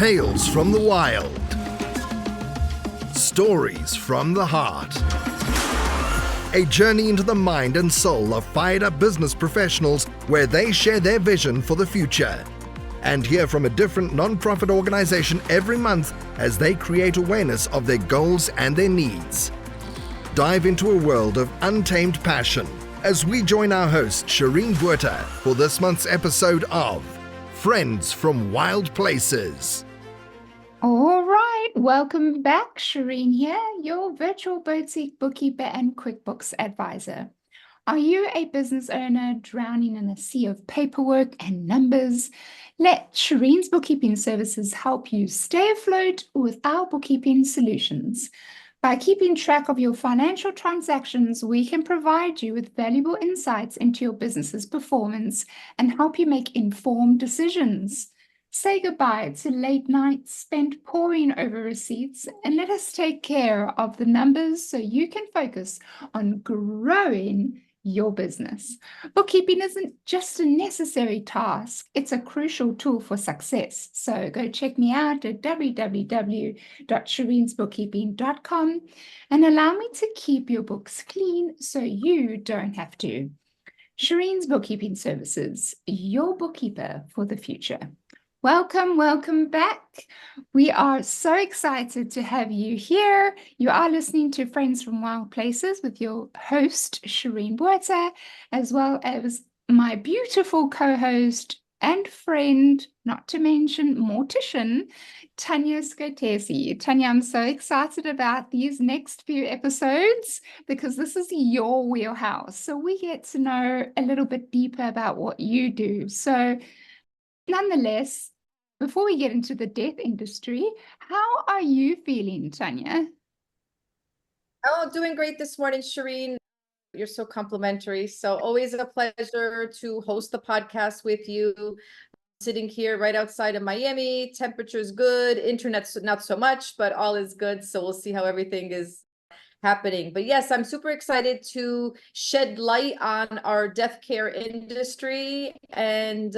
Tales from the wild. Stories from the heart. A journey into the mind and soul of fired-up business professionals where they share their vision for the future. And hear from a different non-profit organization every month as they create awareness of their goals and their needs. Dive into a world of untamed passion as we join our host, Shireen Buerta, for this month's episode of Friends from Wild Places. All right, welcome back. Shireen here, your virtual boutique bookkeeper and QuickBooks advisor. Are you a business owner drowning in a sea of paperwork and numbers? Let Shireen's bookkeeping services help you stay afloat with our bookkeeping solutions. By keeping track of your financial transactions, we can provide you with valuable insights into your business's performance and help you make informed decisions. Say goodbye to late nights spent poring over receipts and let us take care of the numbers so you can focus on growing your business. Bookkeeping isn't just a necessary task, it's a crucial tool for success. So go check me out at www.shireensbookkeeping.com and allow me to keep your books clean so you don't have to. Shireen's Bookkeeping Services, your bookkeeper for the future. Welcome back. We are so excited to have you here. You are listening to Friends from Wild Places with your host, Shireen Buerta, as well as my beautiful co-host and friend, not to mention Mortician, Tanya Skotesi. Tanya, I'm so excited about these next few episodes because this is your wheelhouse. So we get to know a little bit deeper about what you do. So nonetheless, before we get into the death industry, how are you feeling, Tanya? Oh, doing great this morning, Shireen. You're so complimentary. So always a pleasure to host the podcast with you. Sitting here right outside of Miami. Temperature's good. Internet's not so much, but all is good. So we'll see how everything is happening. But yes, I'm super excited to shed light on our death care industry. And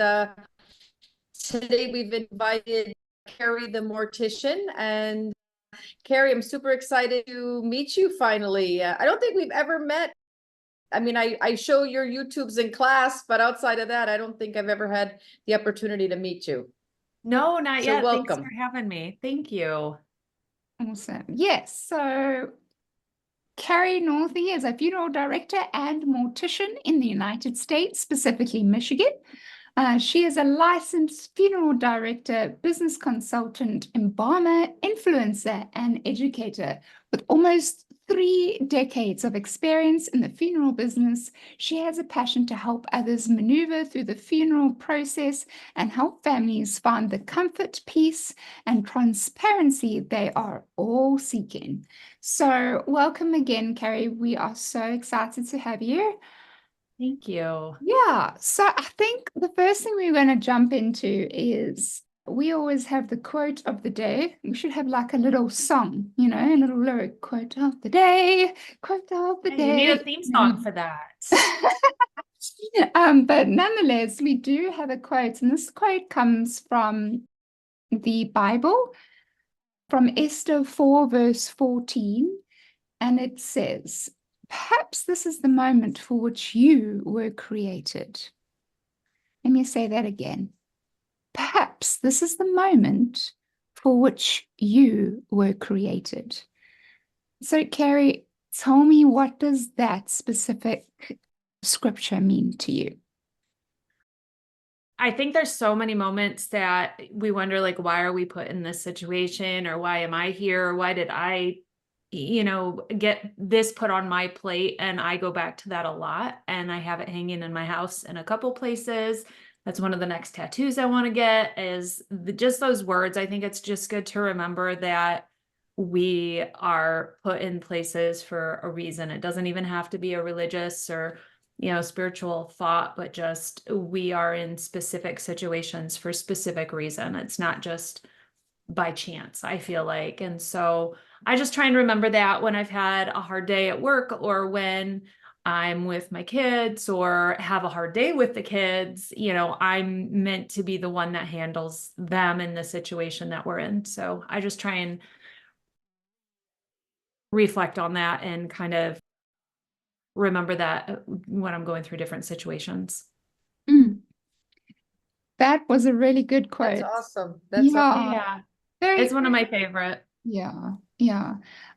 today we've invited Kari the Mortician, and Kari, I'm super excited to meet you finally. I don't think we've ever met. I mean, I show your YouTubes in class, but outside of that, I don't think I've ever had the opportunity to meet you. No, not yet. Welcome. Thanks for having me. Thank you. Awesome. Yes, so Kari Northey is a funeral director and mortician in the United States, specifically Michigan. She is a licensed funeral director, business consultant, embalmer, influencer, and educator. With almost 3 decades of experience in the funeral business, she has a passion to help others maneuver through the funeral process and help families find the comfort, peace, and transparency they are all seeking. So welcome again, Kari. We are so excited to have you. Thank you. Yeah, so I think the first thing we're going to jump into is we always have the quote of the day. We should have like a little song, you know, a little lyric, quote of the day, quote of the day. You need a theme song for that. But nonetheless, we do have a quote, and this quote comes from the Bible, from Esther 4, verse 14, and it says, "Perhaps this is the moment for which you were created." Let me say that again. Perhaps this is the moment for which you were created. So, Kari, tell me, what does that specific scripture mean to you? I think there's so many moments that we wonder, like, why are we put in this situation? Or why am I here? Or why did I get this put on my plate? And I go back to that a lot, and I have it hanging in my house in a couple places. That's one of the next tattoos I want to get, is just those words. I think it's just good to remember that we are put in places for a reason. It doesn't even have to be a religious or, spiritual thought, but just we are in specific situations for specific reason. It's not just by chance, I feel like. And so I just try and remember that when I've had a hard day at work, or when I'm with my kids or have a hard day with the kids, you know, I'm meant to be the one that handles them in the situation that we're in. So I just try and reflect on that and kind of remember that when I'm going through different situations. Mm. That was a really good That's quote. awesome. That's Yeah, Yeah, very, it's one of my favorite. yeah.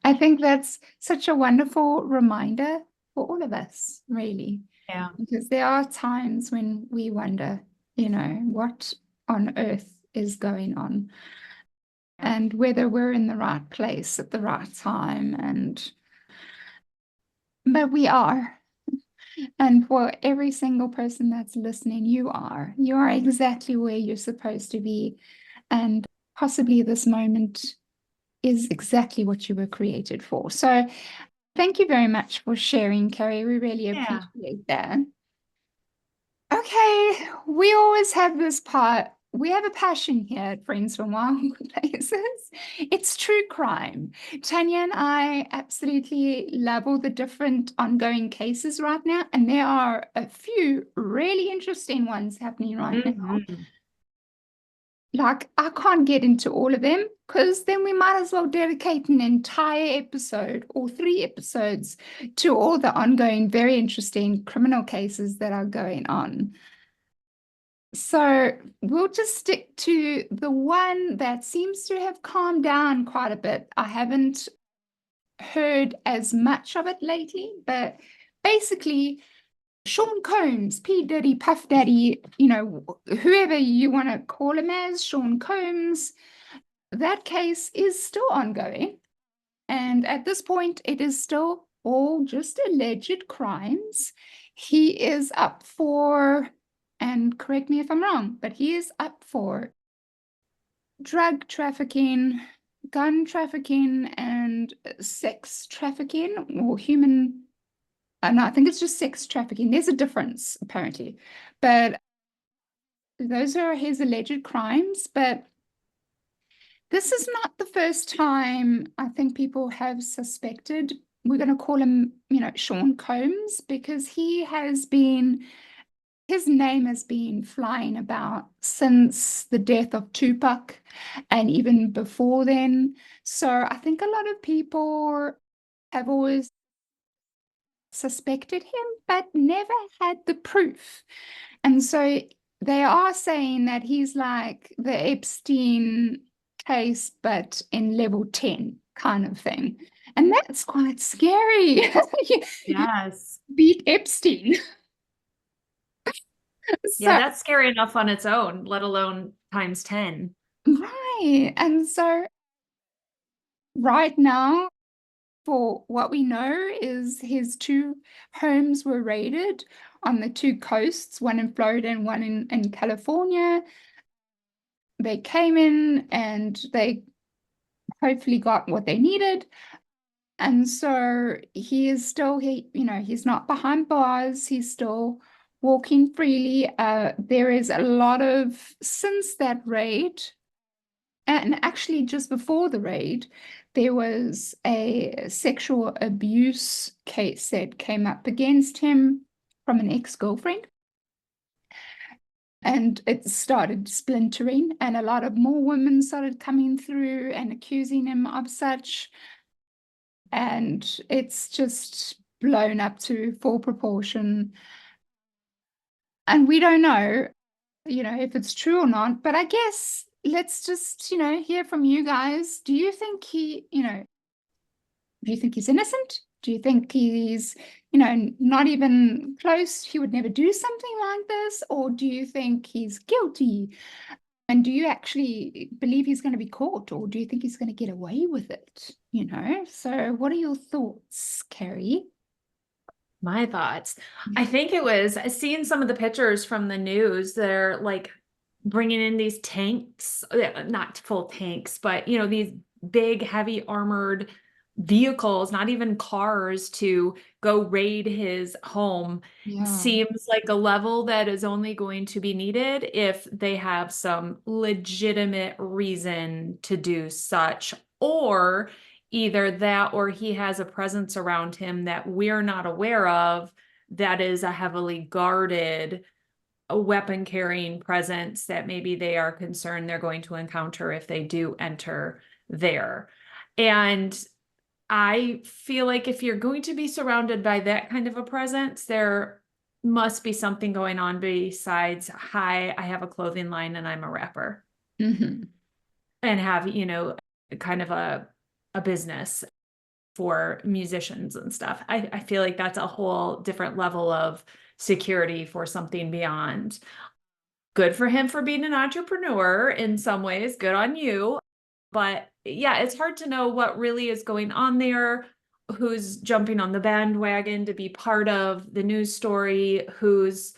I think that's such a wonderful reminder for all of us, really, Yeah. because there are times when we wonder, what on earth is going on, and whether we're in the right place at the right time, but we are. And for every single person that's listening, you are exactly where you're supposed to be. And possibly this moment is exactly what you were created for. So thank you very much for sharing, Kari. We really Yeah. appreciate that. Okay, we always have this part. We have a passion here at Friends from Wild Places. It's true crime. Tanya and I absolutely love all the different ongoing cases right now, and there are a few really interesting ones happening right now. Mhm. Like, I can't get into all of them because then we might as well dedicate an entire episode or 3 episodes to all the ongoing, very interesting criminal cases that are going on. So we'll just stick to the one that seems to have calmed down quite a bit. I haven't heard as much of it lately, but basically, Sean Combs, P. Diddy, Puff Daddy, whoever you want to call him as, Sean Combs, that case is still ongoing. And at this point, it is still all just alleged crimes. He is up for, and correct me if I'm wrong, but he is up for drug trafficking, gun trafficking, and sex trafficking, or human. No, I think it's just sex trafficking. There's a difference, apparently. But those are his alleged crimes. But this is not the first time I think people have suspected. We're going to call him, Sean Combs, because his name has been flying about since the death of Tupac and even before then. So I think a lot of people have always suspected him, but never had the proof. And so they are saying that he's like the Epstein case, but in level 10 kind of thing. And that's quite scary. You Yes. beat Epstein. Yeah, So, that's scary enough on its own, let alone times 10. right. And so right now, for what we know is his 2 homes were raided on the 2 coasts, one in Florida and one in California. They came in and they hopefully got what they needed. And so he is still, he's not behind bars. He's still walking freely. There is a lot of, since that raid, and actually just before the raid, there was a sexual abuse case that came up against him from an ex-girlfriend. And it started splintering, and a lot of more women started coming through and accusing him of such. And it's just blown up to full proportion. And we don't know, if it's true or not. But I guess let's just, hear from you guys. Do you think do you think he's innocent? Do you think he's, not even close? He would never do something like this? Or do you think he's guilty? And do you actually believe he's going to be caught? Or do you think he's going to get away with it? So what are your thoughts, Kari? My thoughts. I think it was seeing some of the pictures from the news. They're like bringing in these tanks, not full tanks, but these big, heavy armored vehicles, not even cars, to go raid his home. Yeah. Seems like a level that is only going to be needed if they have some legitimate reason to do such, or either that or he has a presence around him that we're not aware of that is a heavily guarded, a weapon carrying presence that maybe they are concerned they're going to encounter if they do enter there. And I feel like if you're going to be surrounded by that kind of a presence, there must be something going on besides, hi, I have a clothing line and I'm a rapper. Mm-hmm. And have, you know, kind of a business for musicians and stuff. I feel like that's a whole different level of security for something beyond. Good for him for being an entrepreneur in some ways, good on you. But yeah, it's hard to know what really is going on there, who's jumping on the bandwagon to be part of the news story, whose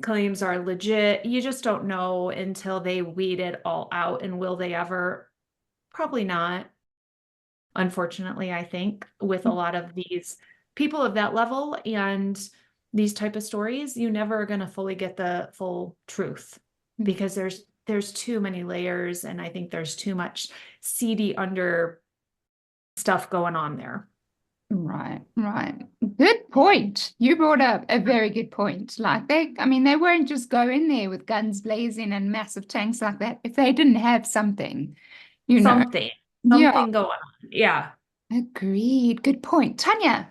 claims are legit. You just don't know until they weed it all out. And will they ever? Probably not. Unfortunately, I think with a lot of these people of that level and these type of stories, you never are going to fully get the full truth because there's too many layers, and I think there's too much seedy under stuff going on there. Right. Good point. You brought up a very good point. Like they won't just go in there with guns blazing and massive tanks like that if they didn't have something, you know. Something going on. Yeah. Agreed. Good point. Tanya.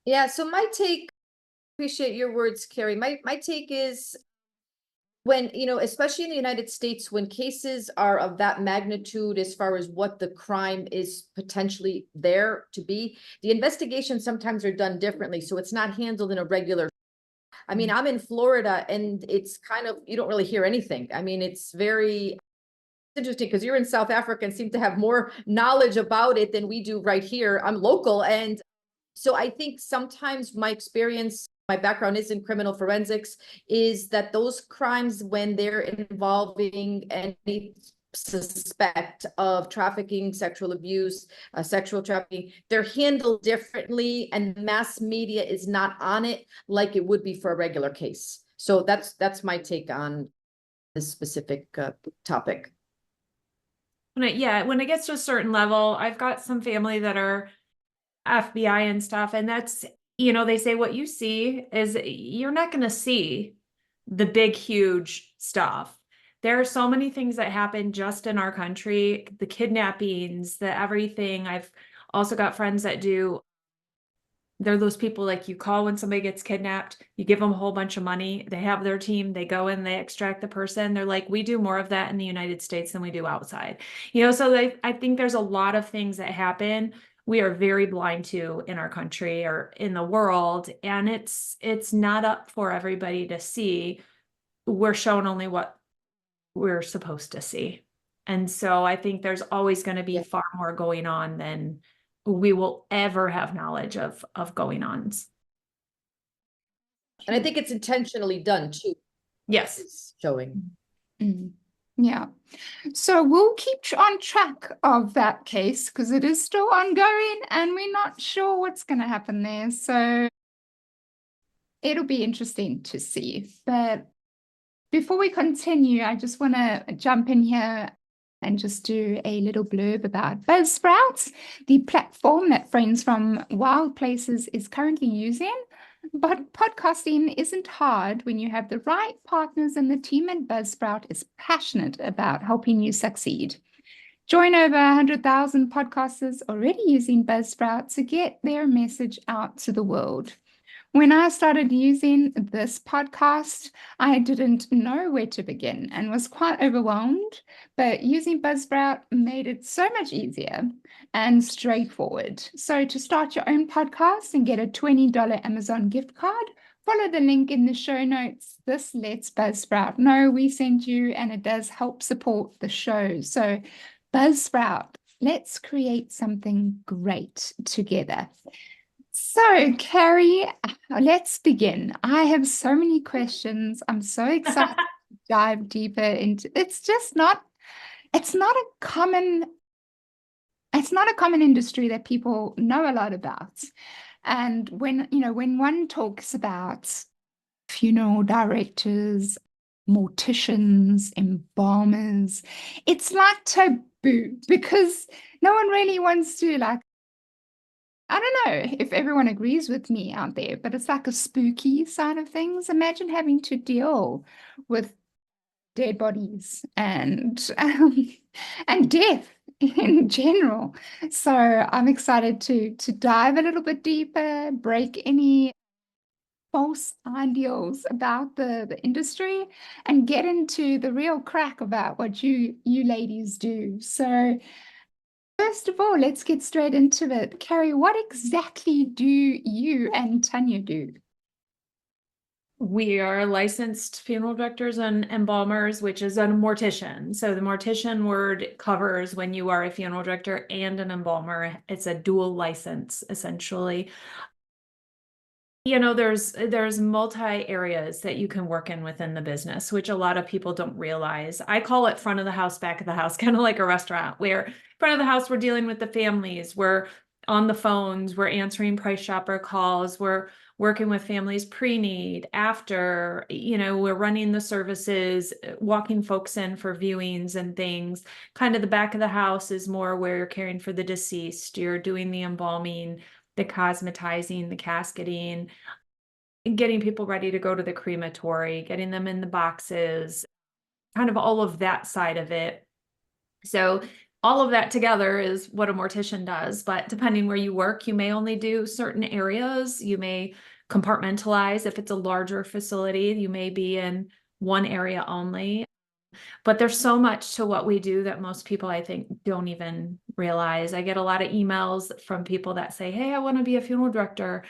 Yeah, so my take, appreciate your words, Kari. My take is when, you know, especially in the United States, when cases are of that magnitude as far as what the crime is potentially there to be, the investigations sometimes are done differently. So it's not handled in a regular. I mean, I'm in Florida and it's kind of, you don't really hear anything. I mean, it's very interesting because you're in South Africa and seem to have more knowledge about it than we do right here. I'm local. And so I think sometimes my experience, my background is in criminal forensics, is that those crimes, when they're involving any suspect of trafficking, sexual abuse, sexual trafficking, they're handled differently and mass media is not on it like it would be for a regular case. So that's my take on this specific topic. When it gets to a certain level, I've got some family that are FBI and stuff, and that's, you know, they say what you see is you're not going to see the big, huge stuff. There are so many things that happen just in our country, the kidnappings, the everything. I've also got friends that they're those people like you call when somebody gets kidnapped, you give them a whole bunch of money, they have their team, they go in, they extract the person. They're like, we do more of that in the United States than we do outside. You know, so I think there's a lot of things that happen we are very blind to in our country or in the world, and it's not up for everybody to see. We're shown only what we're supposed to see. And so I think there's always going to be far more going on than we will ever have knowledge of going on. And I think it's intentionally done too. Yes. It's showing. Mm. Yeah. So we'll keep on track of that case because it is still ongoing and we're not sure what's going to happen there. So it'll be interesting to see. But before we continue, I just want to jump in here and just do a little blurb about Buzzsprout, the platform that Friends from Wild Places is currently using. But podcasting isn't hard when you have the right partners, and the team at Buzzsprout is passionate about helping you succeed. Join over 100,000 podcasters already using Buzzsprout to get their message out to the world. When I started using this podcast, I didn't know where to begin and was quite overwhelmed, but using Buzzsprout made it so much easier and straightforward. So to start your own podcast and get a $20 Amazon gift card, follow the link in the show notes. This lets Buzzsprout know we sent you, and it does help support the show. So Buzzsprout, let's create something great together. So, Kari, let's begin. I have so many questions. I'm so excited to dive deeper into. It's not a common industry that people know a lot about. And when one talks about funeral directors, morticians, embalmers, it's like taboo because no one really wants to I don't know if everyone agrees with me out there, but it's like a spooky side of things. Imagine having to deal with dead bodies and death in general. So I'm excited to dive a little bit deeper, break any false ideals about the industry, and get into the real crack about what you ladies do. So first of all, let's get straight into it. Kari, what exactly do you and Tanya do? We are licensed funeral directors and embalmers, which is a mortician. So the mortician word covers when you are a funeral director and an embalmer. It's a dual license, essentially. You know, there's multi areas that you can work in within the business, which a lot of people don't realize. I call it front of the house, back of the house, kind of like a restaurant, where front of the house, we're dealing with the families, we're on the phones, we're answering price shopper calls, we're working with families pre-need, after, you know, we're running the services, walking folks in for viewings and things. Kind of the back of the house is more where you're caring for the deceased, you're doing the embalming, the cosmetizing, the casketing, getting people ready to go to the crematory, getting them in the boxes, kind of all of that side of it. So all of that together is what a mortician does, but depending where you work, you may only do certain areas. You may compartmentalize. If it's a larger facility, you may be in one area only. But there's so much to what we do that most people, I think, don't even realize. I get a lot of emails from people that say, hey, I want to be a funeral director.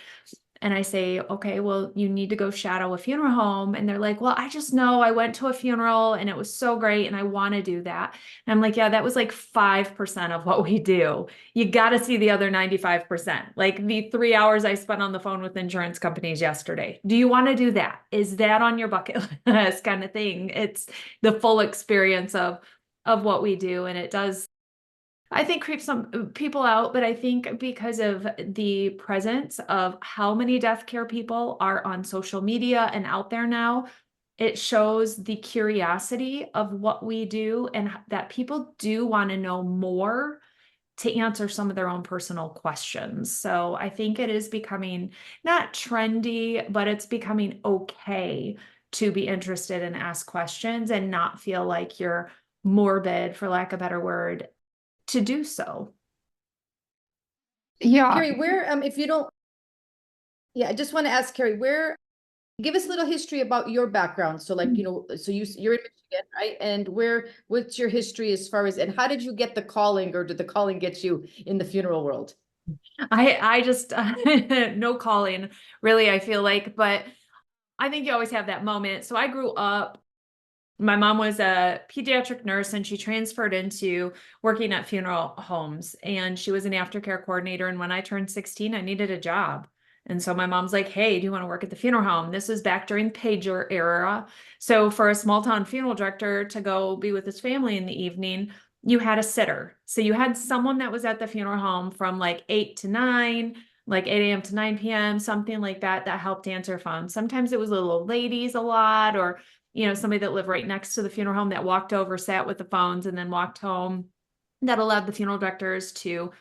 And I say, okay, well, you need to go shadow a funeral home. And they're like, well, I just know I went to a funeral and it was so great and I want to do that. And I'm like, yeah, that was like 5% of what we do. You got to see the other 95%. Like the 3 hours I spent on the phone with insurance companies yesterday. Do you want to do that? Is that on your bucket list kind of thing? It's the full experience of what we do. And it does, I think, creep some people out, but I think because of the presence of how many death care people are on social media and out there now, it shows the curiosity of what we do and that people do want to know more to answer some of their own personal questions. So I think it is becoming not trendy, but it's becoming okay to be interested and ask questions and not feel like you're morbid, for lack of a better word, to do so. Yeah. Kari, where, if you don't, I just want to ask Kari, give us a little history about your background. So like, you know, so you're in Michigan, right? And what's your history as far as, and how did you get the calling, or did the calling get you in the funeral world? I just, no calling really, I feel like, but I think you always have that moment. So I grew up, my mom was a pediatric nurse and she transferred into working at funeral homes, and she was an aftercare coordinator. And when I turned 16, I needed a job. And so my mom's like, hey, do you want to work at the funeral home? This was back during pager era. So for a small town funeral director to go be with his family in the evening, you had a sitter. So you had someone that was at the funeral home from like 8 to 9, like 8 a.m. to 9 p.m., something like that, that helped answer phones. Sometimes it was little old ladies a lot, or you know, somebody that lived right next to the funeral home that walked over, sat with the phones, and then walked home. That allowed the funeral directors to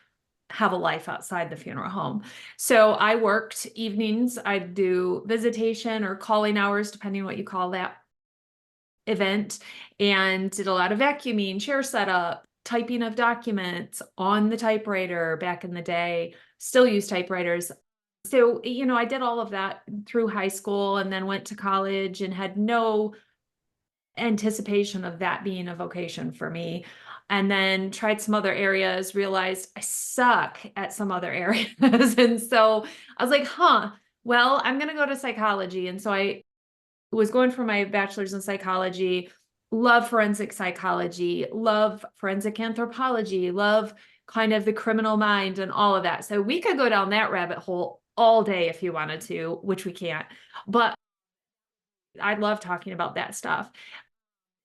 have a life outside the funeral home. So I worked evenings. I'd do visitation or calling hours, depending on what you call that event, and did a lot of vacuuming, chair setup, typing of documents on the typewriter back in the day. Still use typewriters. So, you know, I did all of that through high school and then went to college and had no anticipation of that being a vocation for me. And then tried some other areas, realized I suck at some other areas. And so I was like, well, I'm going to go to psychology. And so I was going for my bachelor's in psychology, love forensic psychology, love forensic anthropology, love kind of the criminal mind and all of that. So we could go down that rabbit hole all day if you wanted to, which we can't, but I love talking about that stuff.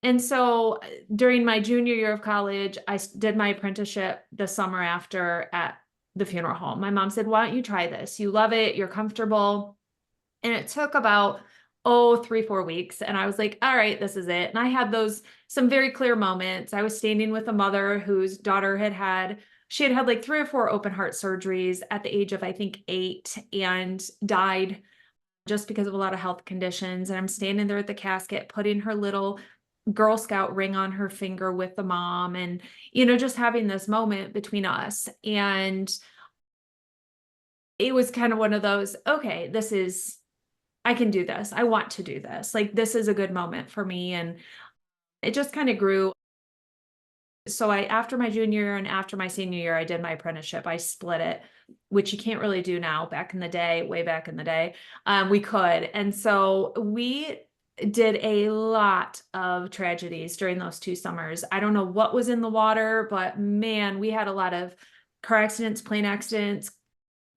And so during my junior year of college, I did my apprenticeship the summer after at the funeral home. My mom said, why don't you try this? You love it, you're comfortable. And it took about 3-4 weeks. And I was like, all right, this is it. And I had some very clear moments. I was standing with a mother whose daughter had she had like 3 or 4 open heart surgeries at the age of, I think, 8, and died just because of a lot of health conditions. And I'm standing there at the casket, putting her little Girl Scout ring on her finger with the mom, and, just having this moment between us. And it was kind of one of those, okay, I can do this. I want to do this. Like, this is a good moment for me. And it just kind of grew. So after my junior year and after my senior year, I did my apprenticeship. I split it, which you can't really do now. Back in the day, way back in the day, we could. And so we did a lot of tragedies during those 2 summers. I don't know what was in the water, but man, we had a lot of car accidents, plane accidents,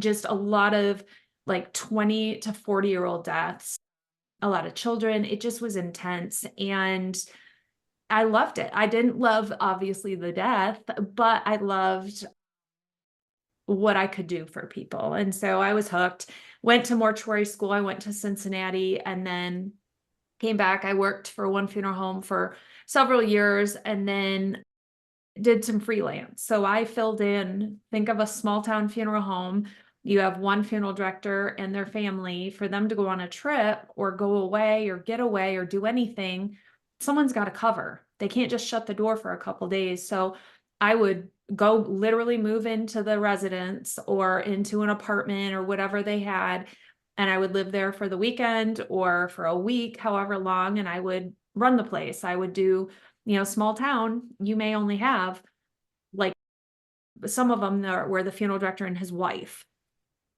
just a lot of like 20 to 40-year-old deaths, a lot of children. It just was intense. And I loved it. I didn't love, obviously, the death, but I loved what I could do for people. And so I was hooked, went to mortuary school. I went to Cincinnati and then came back. I worked for one funeral home for several years and then did some freelance. So I filled in, think of a small town funeral home. You have one funeral director and their family. For them to go on a trip or go away or get away or do anything, someone's got to cover. They can't just shut the door for a couple days. So I would go literally move into the residence or into an apartment or whatever they had. And I would live there for the weekend or for a week, however long, and I would run the place. I would do, small town, you may only have like some of them were the funeral director and his wife.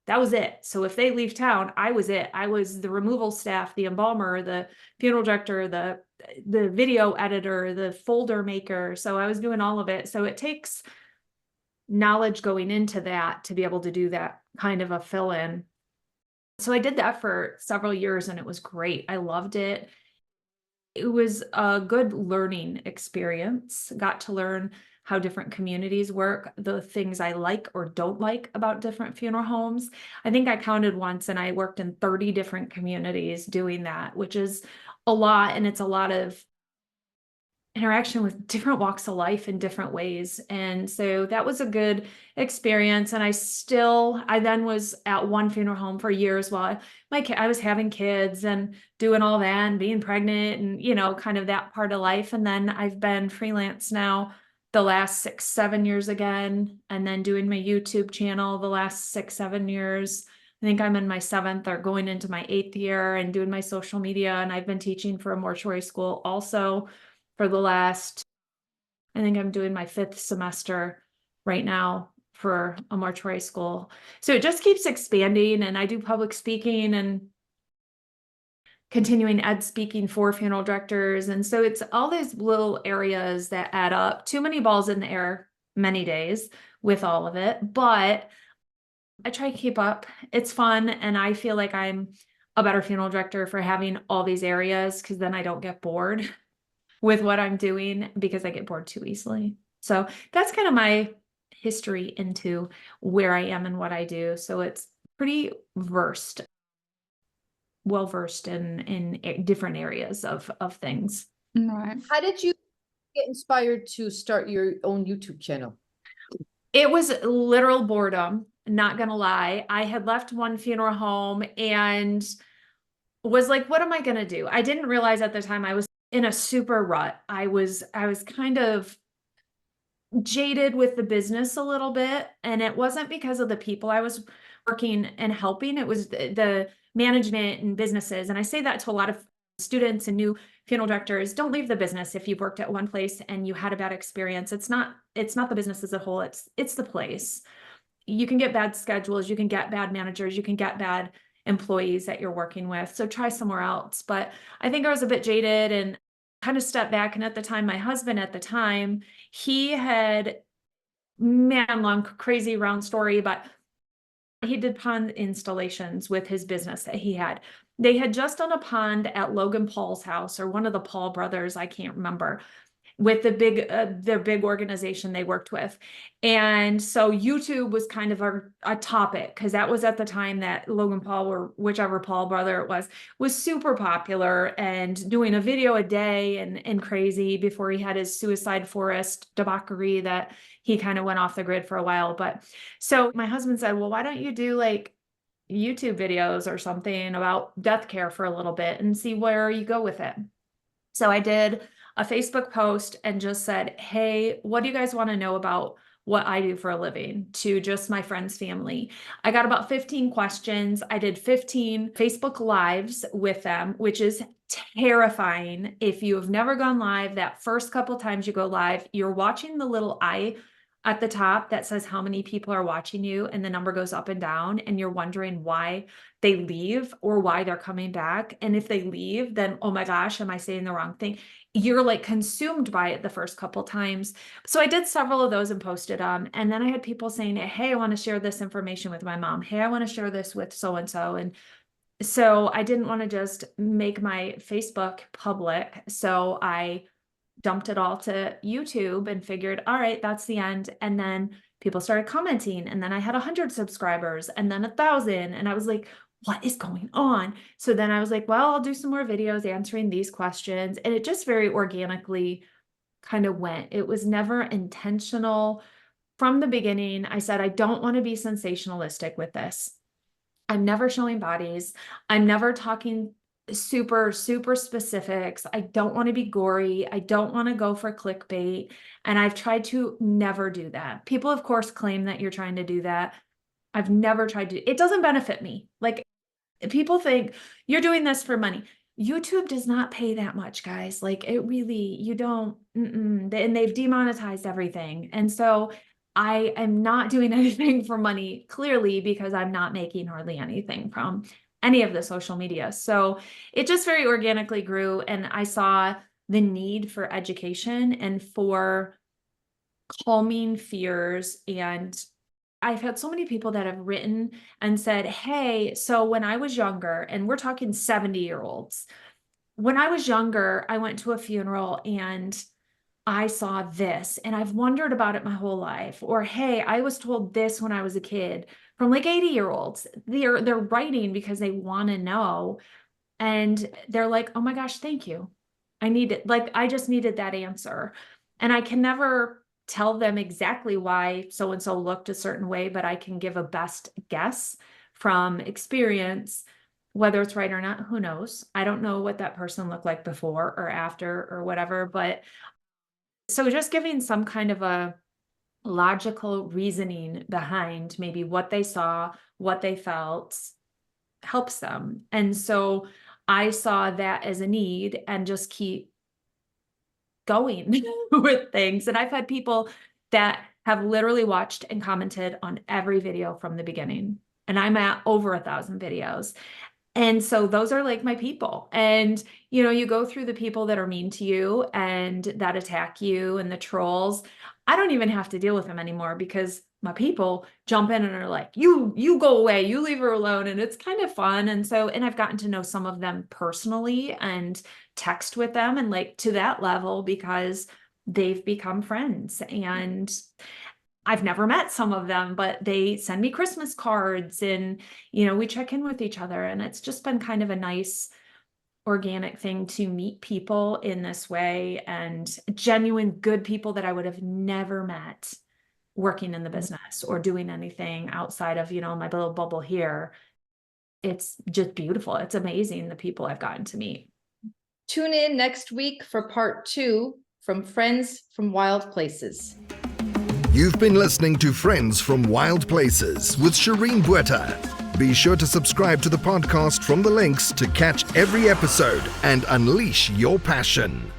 That was it. So if they leave town, I was it. I was the removal staff, the embalmer, the funeral director, the video editor, the folder maker. So I was doing all of it. So it takes knowledge going into that to be able to do that kind of a fill-in. So I did that for several years and it was great. I loved it. It was a good learning experience. Got to learn how different communities work, the things I like or don't like about different funeral homes. I think I counted once and I worked in 30 different communities doing that, which is a lot. And it's a lot of interaction with different walks of life in different ways. And so that was a good experience. And I then was at one funeral home for years while I was having kids and doing all that and being pregnant and, kind of that part of life. And then I've been freelance now the last 6-7 years again, and then doing my YouTube channel the last 6-7 years. I think I'm in my 7th or going into my 8th year, and doing my social media. And I've been teaching for a mortuary school also for the last, I think I'm doing my 5th semester right now for a mortuary school. So it just keeps expanding, and I do public speaking and continuing ed speaking for funeral directors. And so it's all these little areas that add up. Too many balls in the air many days with all of it, but I try to keep up. It's fun. And I feel like I'm a better funeral director for having all these areas, because then I don't get bored with what I'm doing, because I get bored too easily. So that's kind of my history into where I am and what I do. So it's pretty well-versed in different areas of things. Right. How did you get inspired to start your own YouTube channel? It was literal boredom, not gonna lie. I had left one funeral home and was like, what am I gonna do? I didn't realize at the time I was in a super rut. I was kind of jaded with the business a little bit, and it wasn't because of the people I was working and helping. It was the management and businesses. And I say that to a lot of students and new funeral directors: don't leave the business if you've worked at one place and you had a bad experience. It's not the business as a whole, it's the place. You can get bad schedules, you can get bad managers, you can get bad employees that you're working with. So try somewhere else. But I think I was a bit jaded and kind of stepped back. And at the time, my husband at the time, he had, long, crazy round story, but he did pond installations with his business that he had. They had just done a pond at Logan Paul's house, or one of the Paul brothers, I can't remember. with their big organization they worked with. And so YouTube was kind of a topic, because that was at the time that Logan Paul, or whichever Paul brother it was super popular and doing a video a day and crazy, before he had his suicide forest debauchery that he kind of went off the grid for a while. But so my husband said, well, why don't you do like YouTube videos or something about death care for a little bit and see where you go with it. So I did a Facebook post and just said, hey, what do you guys want to know about what I do for a living, to just my friends' family? I got about 15 questions. I did 15 Facebook Lives with them, which is terrifying. If you have never gone live, that first couple times you go live, you're watching the little eye at the top that says how many people are watching you, and the number goes up and down, and you're wondering why they leave or why they're coming back. And if they leave, then, oh my gosh, am I saying the wrong thing? You're like consumed by it the first couple times. So I did several of those and posted them. And then I had people saying, hey, I want to share this information with my mom. Hey, I want to share this with so-and-so. And so I didn't want to just make my Facebook public. So I dumped it all to YouTube and figured, all right, that's the end. And then people started commenting, and then I had 100 subscribers, and then 1,000. And I was like, what is going on? So then I was like, well, I'll do some more videos answering these questions. And it just very organically kind of went. It was never intentional. From the beginning, I said, I don't want to be sensationalistic with this. I'm never showing bodies. I'm never talking super specifics. I don't want to be gory. I don't want to go for clickbait. And I've tried to never do that. People, of course, claim that you're trying to do that. I've never tried to. It doesn't benefit me. Like, people think you're doing this for money. YouTube does not pay that much, guys. Like, it really, you don't, and they've demonetized everything. And so I am not doing anything for money, clearly, because I'm not making hardly anything from any of the social media. So it just very organically grew, and I saw the need for education and for calming fears. And I've had so many people that have written and said, hey, so when I was younger, and we're talking 70-year-olds, when I was younger, I went to a funeral and I saw this, and I've wondered about it my whole life. Or, hey, I was told this when I was a kid, from like 80-year-olds. They're writing because they want to know. And they're like, oh my gosh, thank you. I just needed that answer. And I can never tell them exactly why so-and-so looked a certain way, but I can give a best guess from experience. Whether it's right or not, who knows? I don't know what that person looked like before or after or whatever. But so just giving some kind of a logical reasoning behind maybe what they saw, what they felt, helps them. And so I saw that as a need and just keep going with things. And I've had people that have literally watched and commented on every video from the beginning. And I'm at over 1,000 videos. And so those are like my people. And, you go through the people that are mean to you and that attack you and the trolls. I don't even have to deal with them anymore, because my people jump in and are like, you go away, you leave her alone. And it's kind of fun. And I've gotten to know some of them personally and text with them, and like to that level, because they've become friends. And I've never met some of them, but they send me Christmas cards, and, we check in with each other. And it's just been kind of a nice organic thing to meet people in this way, and genuine good people that I would have never met working in the business or doing anything outside of, my little bubble here. It's just beautiful. It's amazing, the people I've gotten to meet. Tune in next week for part 2 from Friends from Wild Places. You've been listening to Friends from Wild Places with Shireen Bueta. Be sure to subscribe to the podcast from the links to catch every episode and unleash your passion.